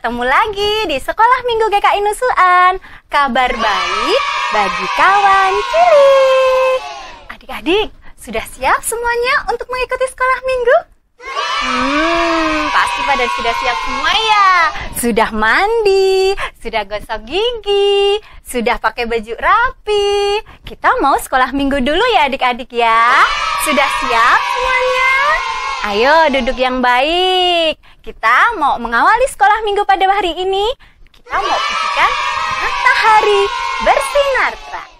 ketemu lagi di Sekolah Minggu GKI Nusuan. Kabar baik bagi kawan cilik. Adik-adik, sudah siap semuanya untuk mengikuti sekolah minggu? Pasti pada sudah siap semua ya. Sudah mandi, sudah gosok gigi, sudah pakai baju rapi. Kita mau sekolah minggu dulu ya adik-adik ya. Sudah siap semuanya? Ayo duduk yang baik. Kita mau mengawali sekolah minggu pada hari ini. Kita mau pujikan matahari bersinar terang.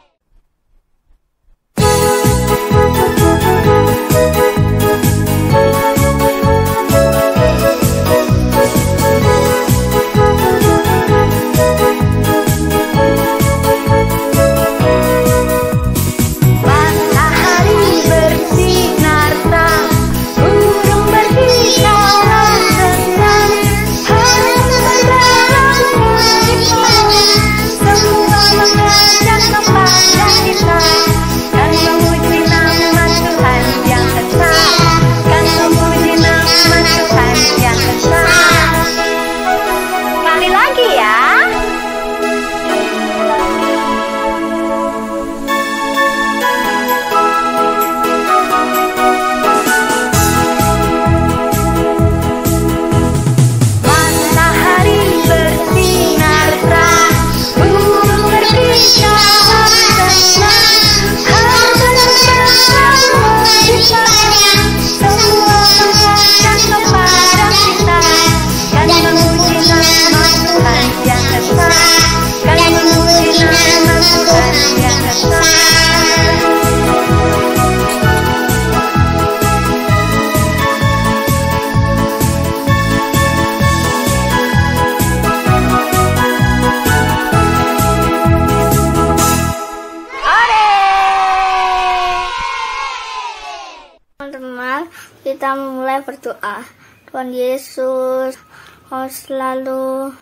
Teman-teman, kita memulai berdoa. Tuhan Yesus, Kau selalu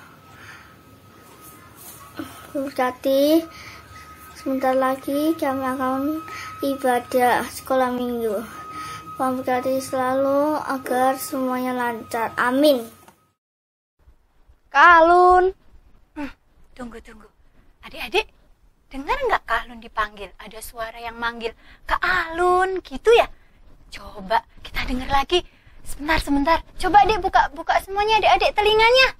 berkati. Sebentar lagi kami akan ibadah sekolah minggu. Tuhan berkati selalu agar semuanya lancar. Amin. Kak Alun. Tunggu. Adik-adik, dengar nggak Kak Alun dipanggil? Ada suara yang manggil, Kak Alun, gitu ya? Coba kita dengar lagi. Sebentar. Coba deh buka semuanya adik-adik telinganya.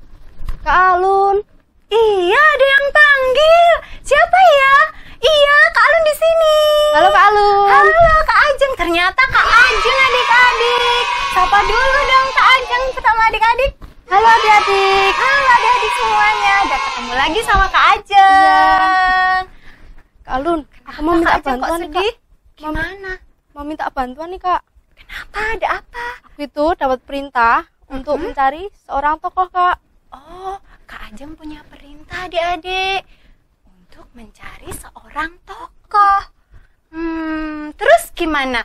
Kak Alun. Iya, ada yang panggil. Siapa ya? Iya, Kak Alun di sini. Halo Kak Alun. Halo Kak Ajeng. Ternyata Kak Ajeng adik-adik. Sapa dulu dong Kak Ajeng pertama adik-adik. Halo adik-adik. Halo adik-adik semuanya. Udah ketemu lagi sama Kak Ajeng. Kak Alun, aku mau minta bantuan nih Kak. Gimana? Mau minta bantuan nih Kak. Kenapa? Ada apa? Aku itu dapat perintah untuk mencari seorang tokoh Kak. Oh, Kak Ajeng punya perintah adik-adik untuk mencari seorang tokoh. Terus gimana?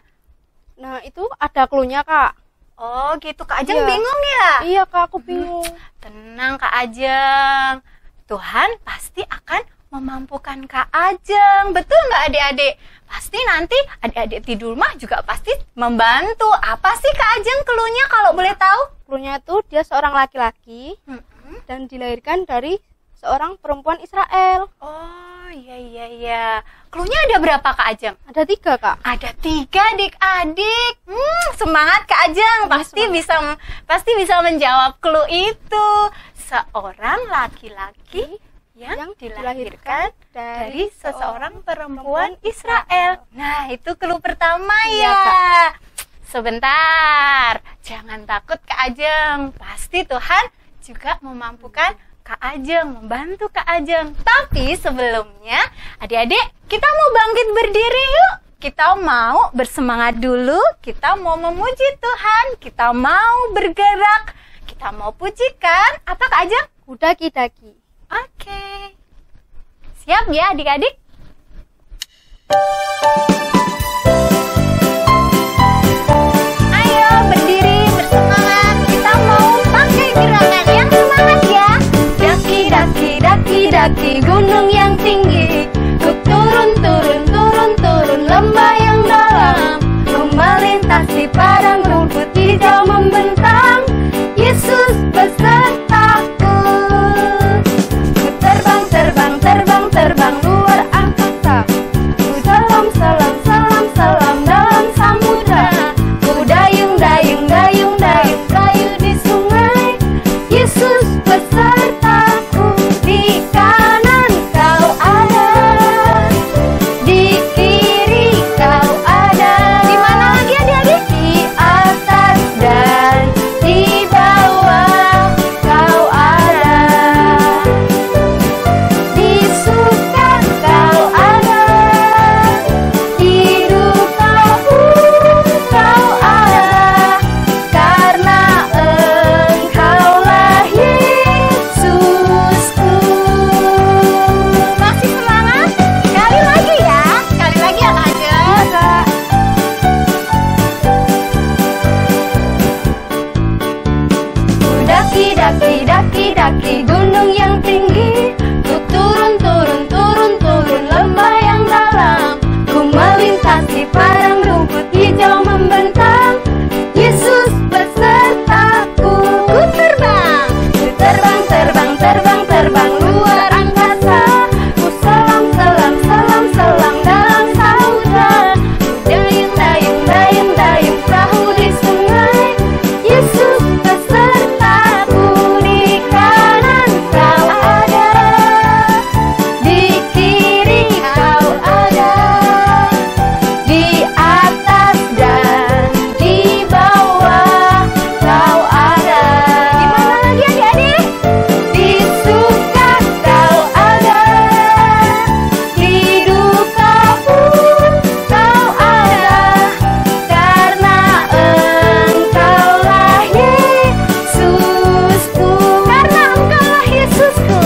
Nah itu ada clue-nya Kak. Oh gitu, Kak Ajeng Iya. bingung ya? Iya Kak, aku bingung. Tenang Kak Ajeng, Tuhan pasti akan memampukan Kak Ajeng. Betul nggak adik-adik? Pasti nanti adik-adik di rumah juga pasti membantu. Apa sih Kak Ajeng clue-nya kalau boleh tahu? Clue-nya itu dia seorang laki-laki dan dilahirkan dari seorang perempuan Israel. Oh iya. Clue-nya ada berapa Kak Ajeng? Ada 3 Kak. Ada 3 adik-adik. Semangat Kak Ajeng. Pasti bisa menjawab clue itu. Seorang laki-laki yang dilahirkan dari seseorang perempuan Israel. Nah, itu clue pertama ya. Kak. Sebentar, jangan takut Kak Ajeng. Pasti Tuhan juga memampukan Kak Ajeng, membantu Kak Ajeng. Tapi sebelumnya, adik-adik, kita mau bangkit berdiri yuk. Kita mau bersemangat dulu, kita mau memuji Tuhan, kita mau bergerak, kita mau pujikan. Apa Kak Ajeng? Kudaki-daki. Oke. Siap ya adik-adik? Ayo berdiri bersemangat. Kita mau pakai gerakan yang semangat ya. Daki gunung yang tinggi. Ku turun lembah yang dalam. Melintasi padang rumput hijau membentang. Yesus besertaku. mendaki gunung yang tinggi. Ku turun, turun, turun, turun lembah yang dalam. Ku melintasi padang rumput hijau membentang. Yesus besertaku. Ku terbang, terbang, terbang, terbang, terbang luar angkasa. Ku selam, selam, selam, selam dalam samudra. Ku dayung, dayung, dayung, dayung perahu di sungai. Yesus besertaku. Di kanan kau ada, di kiri kau ada, di atas dan di bawah kau ada. Gimana lagi adik-adik? Di suka kau ada, di duka pun kau ada, karena Engkaulah Yesusku. Karena Engkaulah Yesusku.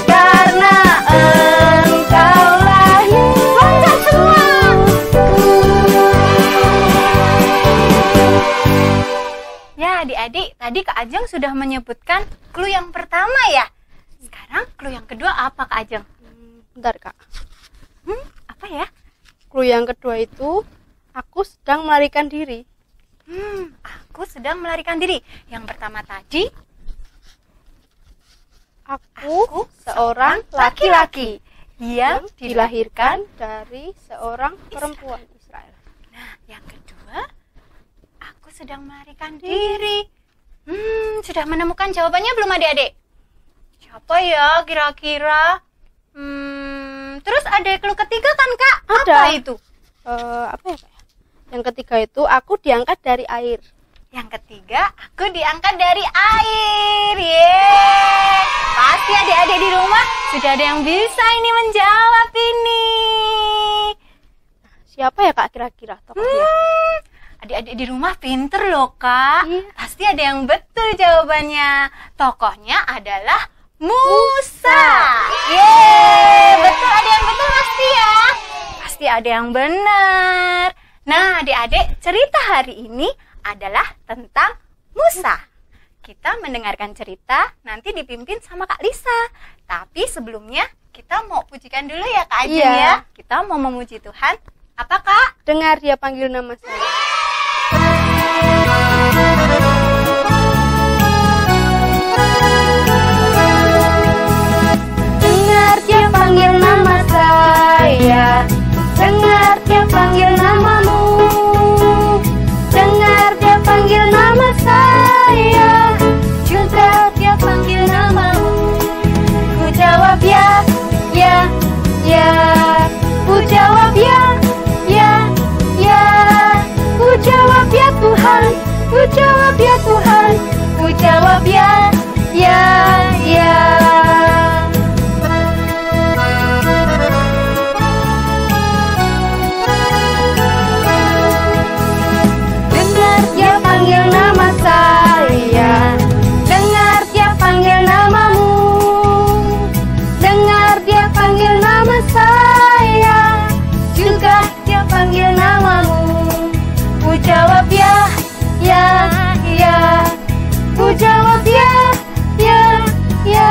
Karena Engkaulah Yesusku. Ya adik-adik, tadi Kak Ajeng sudah menyebutkan clue yang pertama ya. Sekarang clue yang kedua apa Kak Ajeng? Bentar Kak. Apa ya? Clue yang kedua itu aku sedang melarikan diri. Aku sedang melarikan diri. Yang pertama tadi, Aku seorang laki-laki yang dilahirkan dari seorang perempuan Israel. Nah, yang kedua, aku sedang melarikan diri. Sudah menemukan jawabannya belum adik-adik? Siapa ya kira-kira? Terus ada clue ketiga kan Kak? Ada. Apa itu? Apa ya Kak? Yang ketiga itu aku diangkat dari air. Yang ketiga, aku diangkat dari air. Yeay! Pasti adik-adik di rumah sudah ada yang bisa ini menjawab ini. Siapa ya Kak kira-kira tokohnya? Adik-adik di rumah pinter loh Kak. Iya. Pasti ada yang betul jawabannya. Tokohnya adalah Musa. Yeay! Betul, ada yang betul pasti ya. Pasti ada yang benar. Nah adik-adik, cerita hari ini adalah tentang Musa. Kita mendengarkan cerita nanti dipimpin sama Kak Lisa. Tapi sebelumnya kita mau pujikan dulu ya Kak Ajeng Iya. ya. Kita mau memuji Tuhan. Apa Kak? Dengar dia panggil nama saya. Dengar dia panggil nama saya. Dengar dia panggil namamu. Dengar dia panggil nama saya. Juga dia panggil namamu. Ku jawab ya, ya, ya. Ku jawab ya, ya, ya. Ku jawab ya Tuhan. Ku jawab ya Tuhan. Ku jawab ya, ya, ya. Dengar dia panggil nama saya. Dengar dia panggil namamu. Dengar dia panggil nama saya. Juga dia panggil namamu. Ku jawab ya, ya, ya. Ku jawab ya, ya, ya.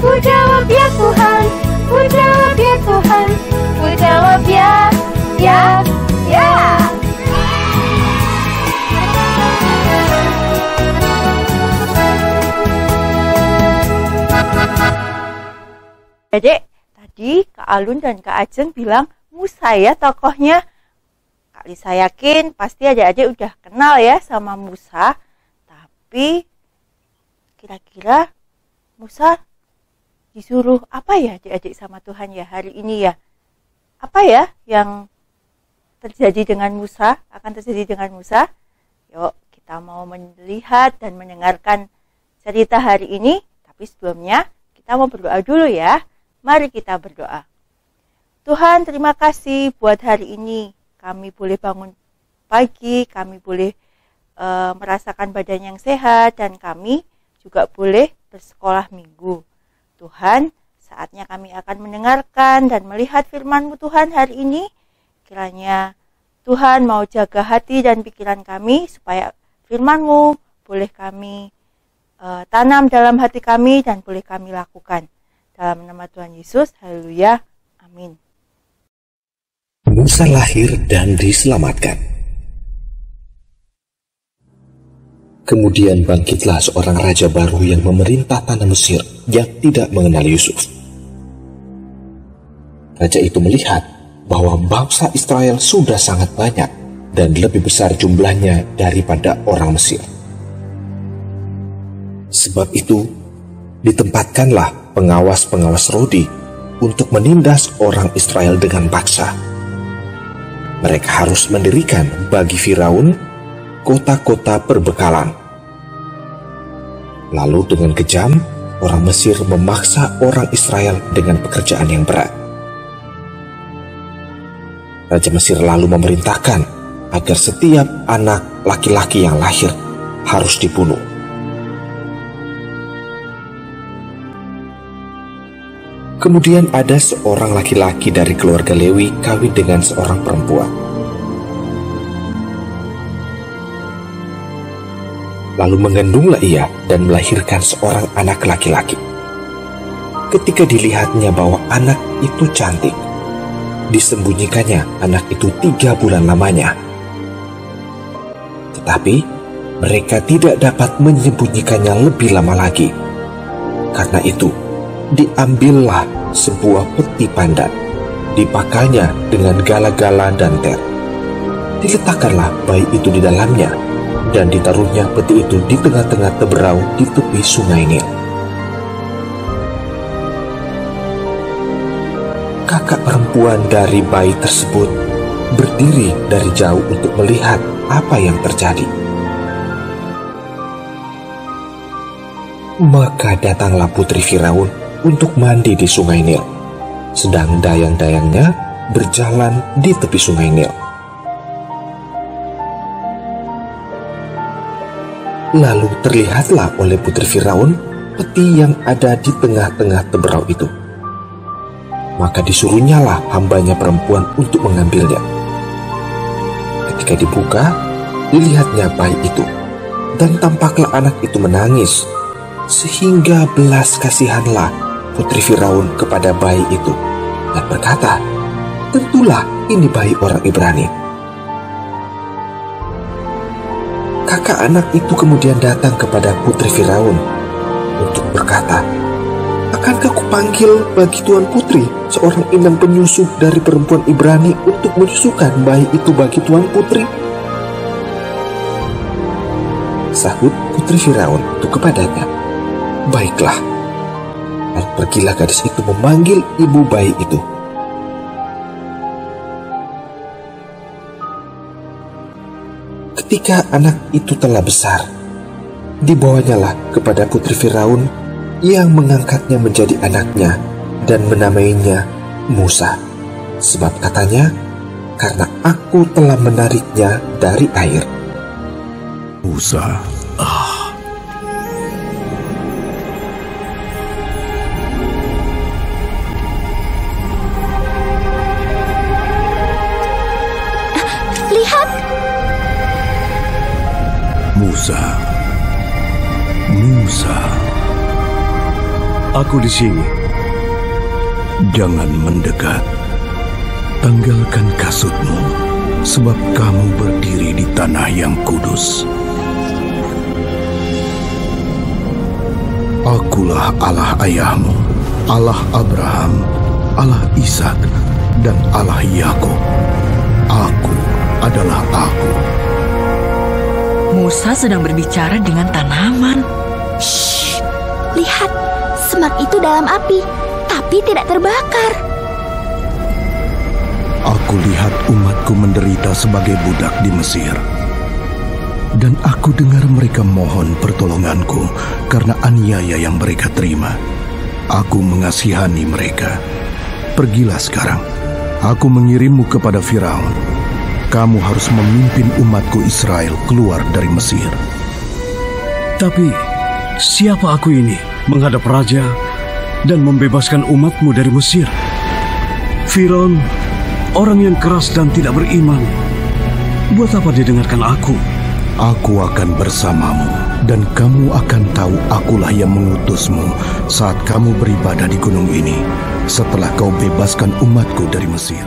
Ku jawab ya Tuhan. Ku jawab ya Tuhan. Ku jawab ya, ya, ya. Adik, tadi Kak Alun dan Kak Ajeng bilang Musa ya tokohnya. Kak Lisa yakin pasti adik-adik udah kenal ya sama Musa. Tapi kira-kira Musa disuruh apa ya adik-adik sama Tuhan ya hari ini ya? Apa ya yang terjadi dengan Musa, akan terjadi dengan Musa? Yuk kita mau melihat dan mendengarkan cerita hari ini. Tapi sebelumnya kita mau berdoa dulu ya. Mari kita berdoa. Tuhan, terima kasih buat hari ini. Kami boleh bangun pagi, kami boleh merasakan badan yang sehat, dan kami juga boleh bersekolah minggu. Tuhan, saatnya kami akan mendengarkan dan melihat firman-Mu Tuhan hari ini. Kiranya Tuhan mau jaga hati dan pikiran kami supaya firman-Mu boleh kami tanam dalam hati kami dan boleh kami lakukan. Dalam nama Tuhan Yesus, haleluya, amin. Musa lahir dan diselamatkan. Kemudian bangkitlah seorang raja baru yang memerintah tanah Mesir yang tidak mengenal Yusuf. Raja itu melihat bahwa bangsa Israel sudah sangat banyak dan lebih besar jumlahnya daripada orang Mesir. Sebab itu, ditempatkanlah pengawas-pengawas Rodi untuk menindas orang Israel dengan paksa. Mereka harus mendirikan bagi Firaun kota-kota perbekalan. Lalu dengan kejam, orang Mesir memaksa orang Israel dengan pekerjaan yang berat. Raja Mesir lalu memerintahkan agar setiap anak laki-laki yang lahir harus dibunuh. Kemudian ada seorang laki-laki dari keluarga Lewi kawin dengan seorang perempuan. Lalu mengandunglah ia dan melahirkan seorang anak laki-laki. Ketika dilihatnya bahwa anak itu cantik, disembunyikannya anak itu 3 bulan lamanya. Tetapi mereka tidak dapat menyembunyikannya lebih lama lagi. Karena itu, diambillah sebuah peti pandan, dipakalnya dengan gala-gala dan ter. Diletakkanlah bayi itu di dalamnya, dan ditaruhnya peti itu di tengah-tengah teberau di tepi sungai Nil. Kakak perempuan dari bayi tersebut berdiri dari jauh untuk melihat apa yang terjadi. Maka datanglah putri Firaun untuk mandi di sungai Nil, sedang dayang-dayangnya berjalan di tepi sungai Nil. Lalu terlihatlah oleh putri Firaun peti yang ada di tengah-tengah teberau itu. Maka disuruhnyalah hambanya perempuan untuk mengambilnya. Ketika dibuka, dilihatnya bayi itu, dan tampaklah anak itu menangis, sehingga belas kasihanlah putri Firaun kepada bayi itu, dan berkata, "Tentulah ini bayi orang Ibrani." Kakak anak itu kemudian datang kepada putri Firaun untuk berkata, "Akankah kupanggil bagi Tuan Putri seorang inang penyusup dari perempuan Ibrani untuk menyusukan bayi itu bagi Tuan Putri?" Sahut putri Firaun itu kepadanya, "Baiklah." Lalu pergilah gadis itu memanggil ibu bayi itu. Ketika anak itu telah besar, dibawanyalah kepada putri Firaun yang mengangkatnya menjadi anaknya dan menamainya Musa. Sebab katanya, "Karena aku telah menariknya dari air." Musa, Lihat, Musa, aku di sini. Jangan mendekat. Tanggalkan kasutmu, sebab kamu berdiri di tanah yang kudus. Akulah Allah ayahmu, Allah Abraham, Allah Ishak, dan Allah Yakub. Aku adalah Aku. Musa sedang berbicara dengan tanaman. shh, lihat, semak itu dalam api, tapi tidak terbakar. Aku lihat umatku menderita sebagai budak di Mesir. Dan aku dengar mereka mohon pertolonganku karena aniaya yang mereka terima. Aku mengasihani mereka. Pergilah sekarang, aku mengirimmu kepada Firaun. Kamu harus memimpin umatku Israel keluar dari Mesir. Tapi siapa aku ini menghadap raja dan membebaskan umatmu dari Mesir? Firaun, orang yang keras dan tidak beriman. Buat apa dia dengarkan aku? Aku akan bersamamu, dan kamu akan tahu akulah yang mengutusmu saat kamu beribadah di gunung ini, setelah kau bebaskan umatku dari Mesir.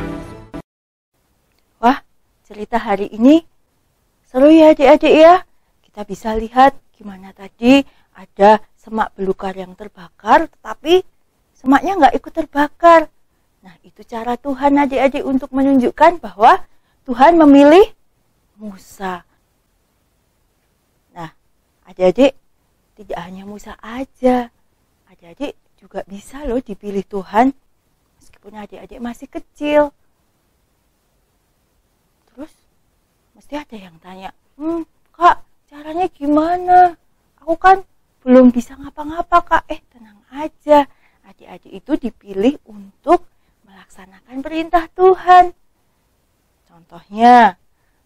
Wah, cerita hari ini seru ya adik-adik ya. Kita bisa lihat gimana tadi ada semak belukar yang terbakar, tetapi semaknya nggak ikut terbakar. Nah, itu cara Tuhan adik-adik untuk menunjukkan bahwa Tuhan memilih Musa. Nah, adik-adik tidak hanya Musa aja. Adik-adik juga bisa loh dipilih Tuhan meskipun adik-adik masih kecil. Terus mesti ada yang tanya, Kak, caranya gimana? Aku kan belum bisa ngapa-ngapa, Kak. Tenang aja. Adik-adik itu dipilih untuk melaksanakan perintah Tuhan. Contohnya,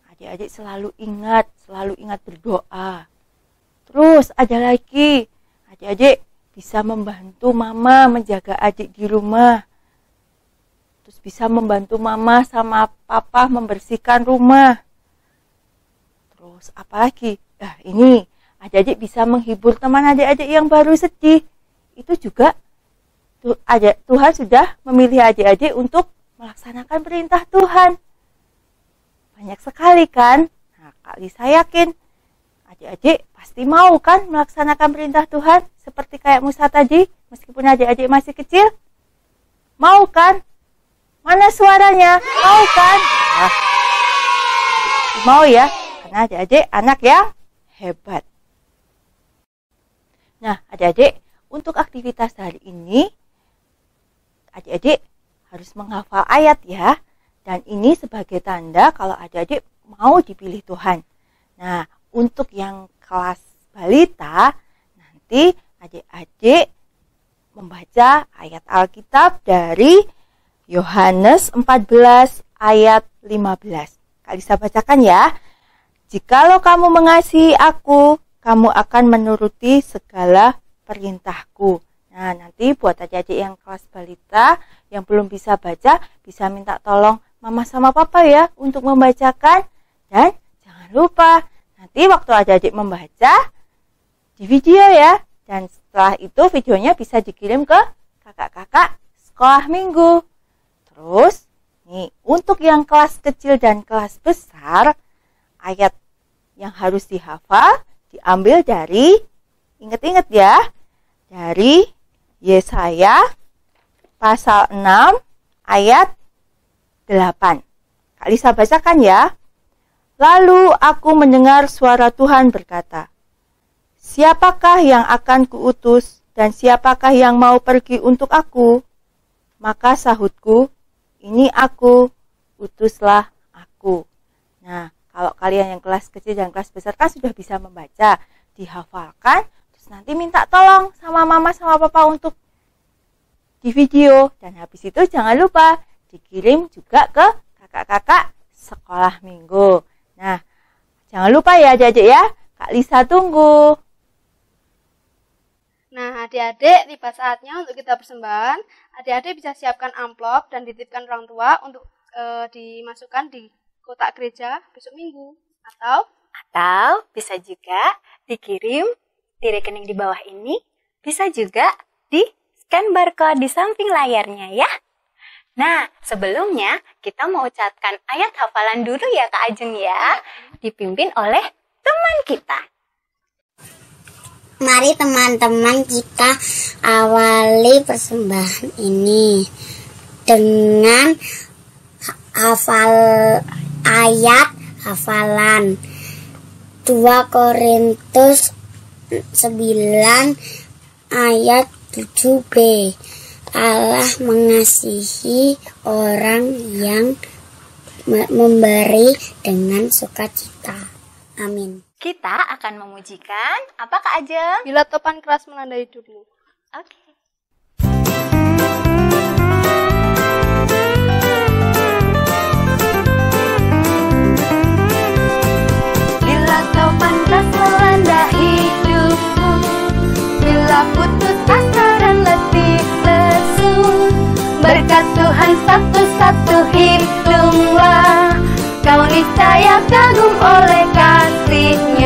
adik-adik selalu ingat berdoa. Terus ada lagi, adik-adik bisa membantu mama menjaga adik di rumah. Terus bisa membantu mama sama papa membersihkan rumah. Terus apa lagi? Nah, ini adik-adik bisa menghibur teman adik-adik yang baru sedih. Itu juga Tuhan sudah memilih adik-adik untuk melaksanakan perintah Tuhan. Banyak sekali kan? Nah, Kak Lisa yakin adik-adik pasti mau kan melaksanakan perintah Tuhan seperti kayak Musa tadi, meskipun adik-adik masih kecil? Mau kan? Mana suaranya? Mau kan? Nah, mau ya, karena adik-adik anak yang hebat. Nah, adik-adik, untuk aktivitas hari ini, adik-adik harus menghafal ayat ya. Dan ini sebagai tanda kalau adik-adik mau dipilih Tuhan. Nah, untuk yang kelas balita, nanti adik-adik membaca ayat Alkitab dari Yohanes 14 ayat 15. Kak Lisa bacakan ya. Jikalau kamu mengasihi aku, kamu akan menuruti segala perintahku. Nah, nanti buat adik-adik yang kelas balita yang belum bisa baca, bisa minta tolong mama sama papa ya untuk membacakan. Dan jangan lupa, nanti waktu adik-adik membaca, di video ya. Dan setelah itu videonya bisa dikirim ke kakak-kakak sekolah minggu. Terus, nih untuk yang kelas kecil dan kelas besar, ayat yang harus dihafal diambil dari, ingat-ingat ya, dari Yesaya pasal 6 ayat 8. Kak Lisa bacakan ya. Lalu aku mendengar suara Tuhan berkata, siapakah yang akan kuutus dan siapakah yang mau pergi untuk aku? Maka sahutku, ini aku, utuslah aku. Nah, kalau kalian yang kelas kecil dan kelas besar kan sudah bisa membaca, dihafalkan, terus nanti minta tolong sama mama sama papa untuk di video. Dan habis itu jangan lupa dikirim juga ke kakak-kakak sekolah minggu. Nah, jangan lupa ya adik-adik ya, Kak Lisa tunggu. Nah, adik-adik, tiba saatnya untuk kita persembahan. Adik-adik bisa siapkan amplop dan dititipkan orang tua untuk dimasukkan di kotak gereja besok minggu. Atau bisa juga dikirim di rekening di bawah ini. Bisa juga di scan barcode di samping layarnya ya. Nah, sebelumnya kita mau ucapkan ayat hafalan dulu ya Kak Ajeng ya. Dipimpin oleh teman kita. Mari teman-teman kita awali persembahan ini dengan hafalan 2 Korintus 9 ayat 7b. Allah mengasihi orang yang memberi dengan sukacita. Amin. Kita akan memujikan apa Kak Ajeng? bila topan keras melanda hidupmu. Oke. Bila topan keras melanda hidupmu, bila putus asa dan letih lesu, berkat Tuhan satu-satu hitunglah, kau niscaya kagum oleh kasih-Nya.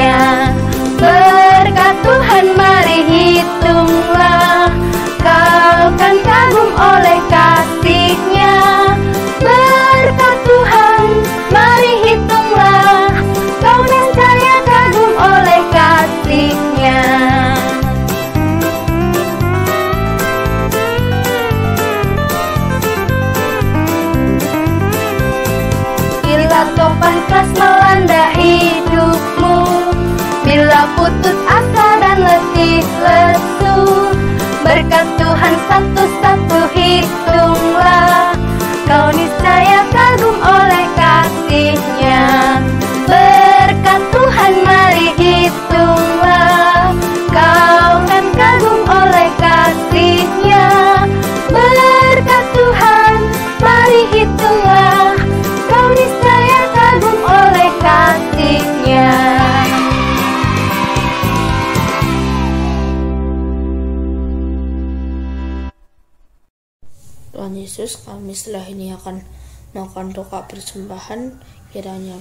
Yesus, kami setelah ini akan melakukan doa persembahan. Kiranya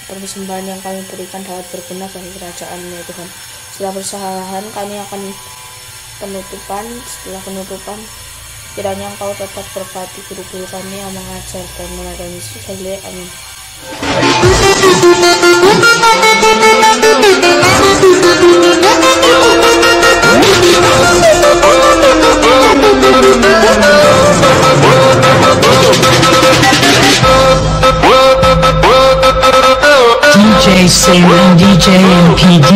persembahan yang kami berikan dapat berguna bagi kerajaan-Mu ya Tuhan. Setelah persalahan kami akan penutupan. Setelah penutupan, kiranya Engkau dapat berkati guru-guru kami yang mengajar dan melayani Yesus. Haleluya, amin. DJ Salem, DJ MPD.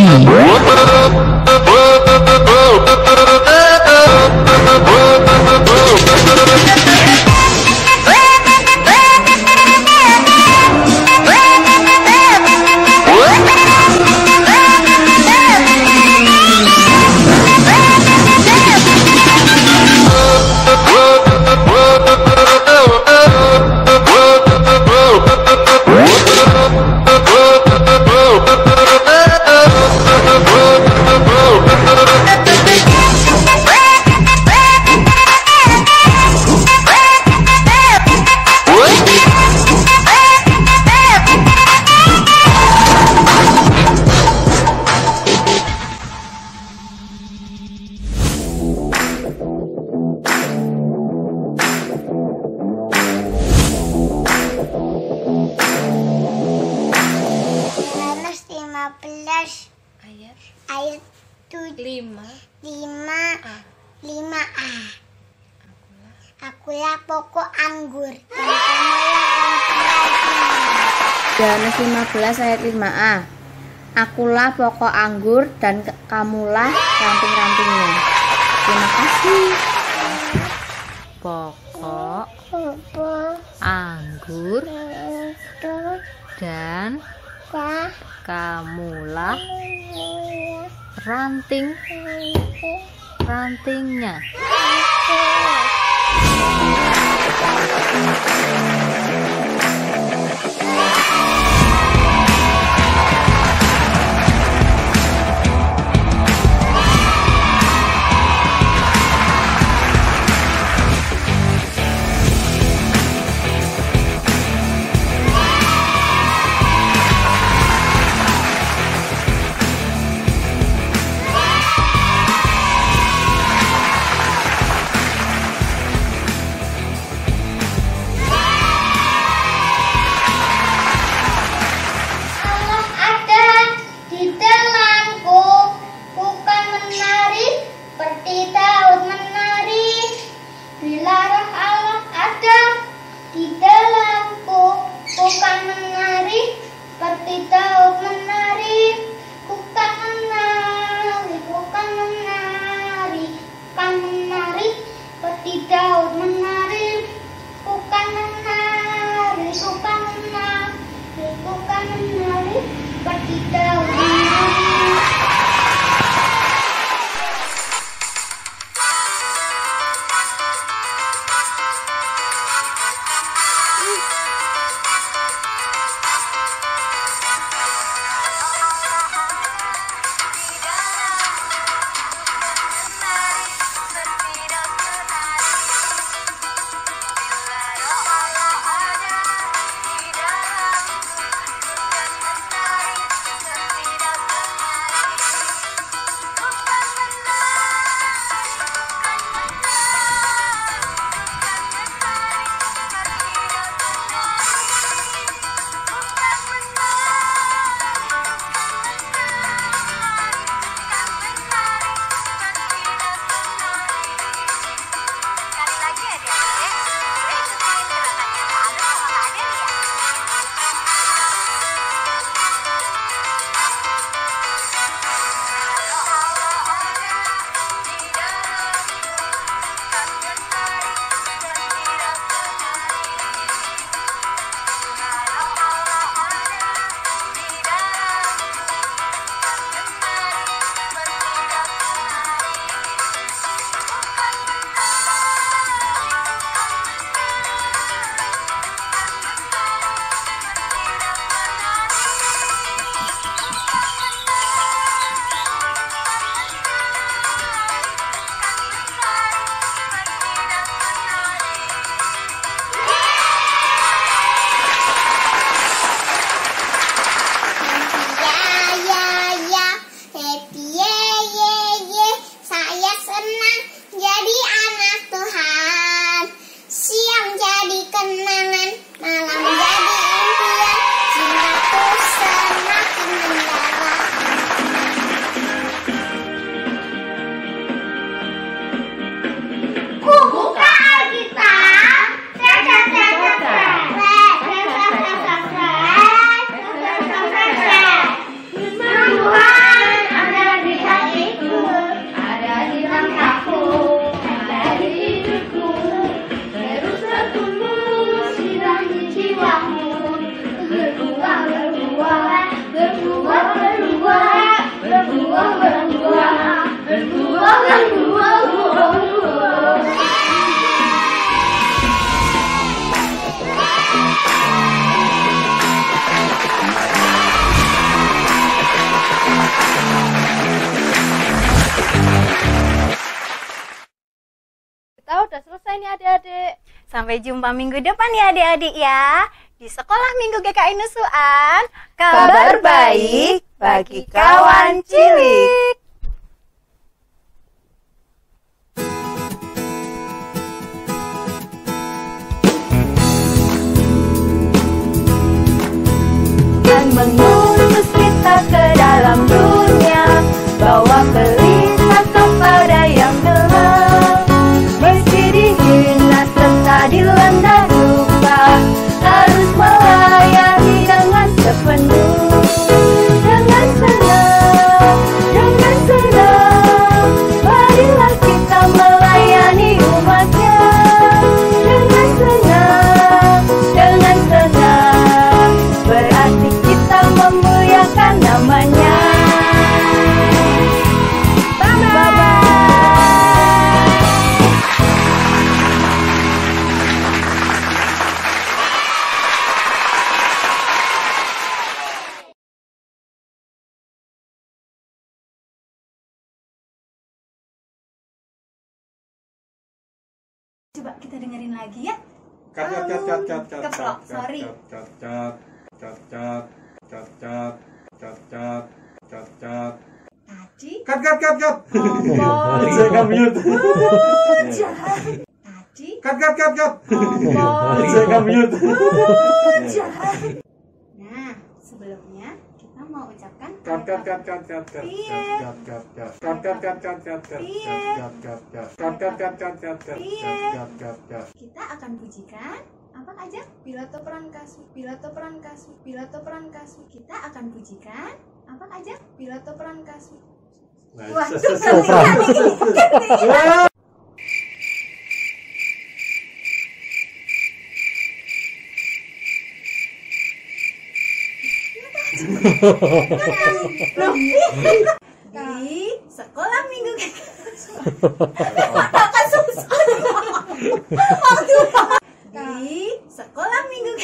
Ayat 5a. Akulah pokok anggur dan Yohanes 15 ayat 5a. Akulah pokok anggur dan kamulah ranting-rantingnya. Terima kasih. Pokok anggur dan kamulah ranting-rantingnya. Kita udah selesai nih adik-adik. Sampai jumpa minggu depan ya adik-adik ya. Di Sekolah Minggu GKI Nusuan, kabar baik bagi kawan cilik. Dan mengutus kita ke dalam dunia, bawa pelita kepada yang gelap. Meski dihina serta dilanda duka, harus melayani dengan sepenuh. Dengan senang, marilah kita melayani umatnya. Dengan senang, berarti kita memuliakan namanya. Bye-bye. Coba kita dengerin lagi ya. Keprok, sorry. Tadi Nah, sebelumnya kita mau ucapkan kita akan pujikan apa aja? Piloto peran kasu. Kita akan pujikan apa aja? Piloto peran kasu. Waduh, ganti. Di Sekolah Minggu Di Sekolah Minggu